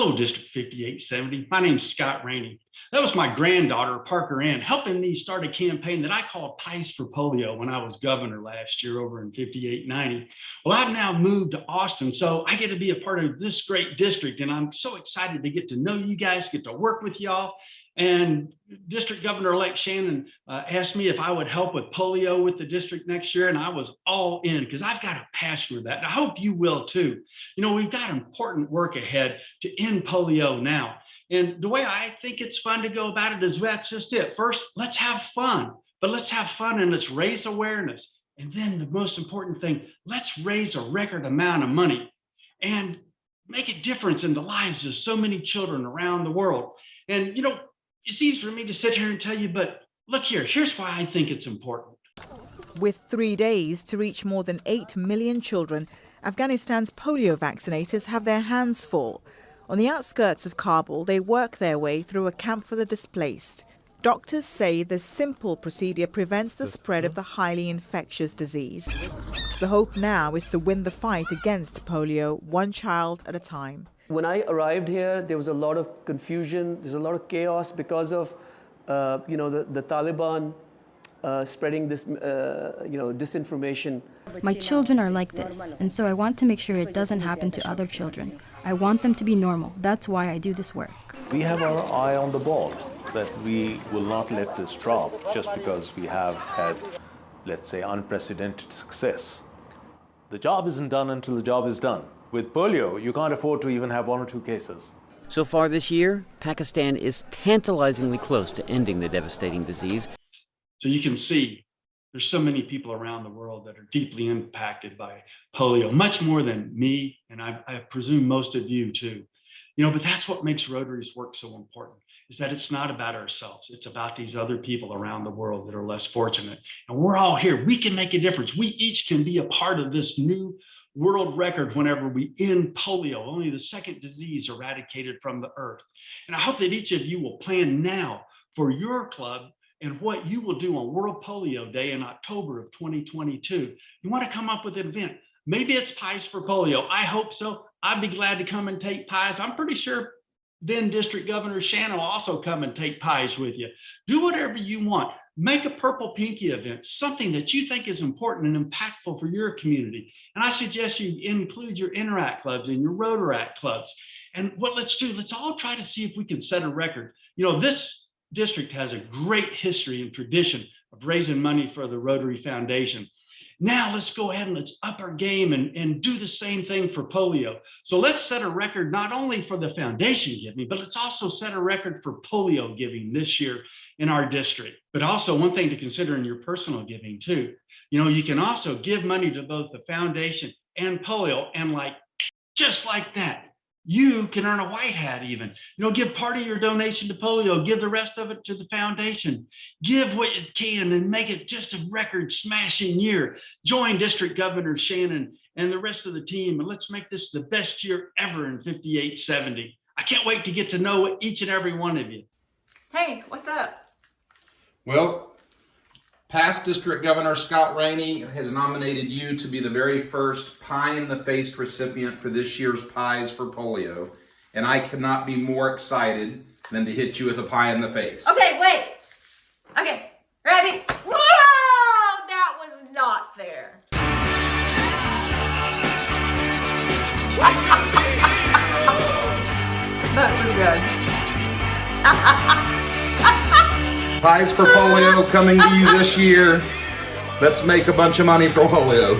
Hello, District 5870. My name's Scott Rainey. That was my granddaughter, Parker Ann, helping me start a campaign that I called Pies for Polio when I was governor last year over in 5890. Well, I've now moved to Austin, so I get to be a part of this great district, and I'm so excited to get to know you guys, get to work with y'all. And District Governor-elect Shannon asked me if I would help with polio with the district next year, and I was all in because I've got a passion for that. And I hope you will too. You know, we've got important work ahead to end polio now. And the way I think it's fun to go about it is that's just it. First, let's have fun, but let's have fun and let's raise awareness. And then the most important thing, let's raise a record amount of money and make a difference in the lives of so many children around the world. And, you know, it's easy for me to sit here and tell you, but look here, here's why I think it's important. With 3 days to reach more than 8 million children, Afghanistan's polio vaccinators have their hands full. On the outskirts of Kabul, they work their way through a camp for the displaced. Doctors say this simple procedure prevents the spread of the highly infectious disease. The hope now is to win the fight against polio, one child at a time. When I arrived here, there was a lot of confusion, there's a lot of chaos because of, the Taliban spreading this, disinformation. My children are like this, and so I want to make sure it doesn't happen to other children. I want them to be normal. That's why I do this work. We have our eye on the ball, that we will not let this drop just because we have had, let's say, unprecedented success. The job isn't done until the job is done. With polio, you can't afford to even have 1 or 2 cases. So far this year, Pakistan is tantalizingly close to ending the devastating disease. So you can see there's so many people around the world that are deeply impacted by polio, much more than me, and I presume most of you too. You know, but that's what makes Rotary's work so important, is that it's not about ourselves. It's about these other people around the world that are less fortunate. And we're all here. We can make a difference. We each can be a part of this new world record whenever we end polio, only the second disease eradicated from the earth. And I hope that each of you will plan now for your club and what you will do on World Polio Day in October of 2022. You want to come up with an event. Maybe it's Pies for Polio. I hope so. I'd be glad to come and take pies. I'm pretty sure then District Governor Shannon will also come and take pies with you. Do whatever you want. Make a Purple Pinky event, something that you think is important and impactful for your community. And I suggest you include your Interact clubs and your Rotaract clubs. And what let's all try to see if we can set a record. You know, this district has a great history and tradition of raising money for the Rotary Foundation. Now let's go ahead and let's up our game and do the same thing for polio. So let's set a record not only for the foundation giving, but let's also set a record for polio giving this year in our district. But also one thing to consider in your personal giving too. You know, you can also give money to both the foundation and polio, and just like that, you can earn a white hat even. You know, give part of your donation to polio, give the rest of it to the foundation. Give what you can and make it just a record smashing year. Join District Governor Shannon and the rest of the team, and let's make this the best year ever in 5870. I can't wait to get to know each and every one of you. Hey, what's up? Well, past District Governor Scott Rainey has nominated you to be the very first pie in the face recipient for this year's Pies for Polio. And I could not be more excited than to hit you with a pie in the face. Okay, wait. Okay, ready? Whoa, that was not fair. That was good. Pies for Polio coming to you this year. Let's make a bunch of money for polio.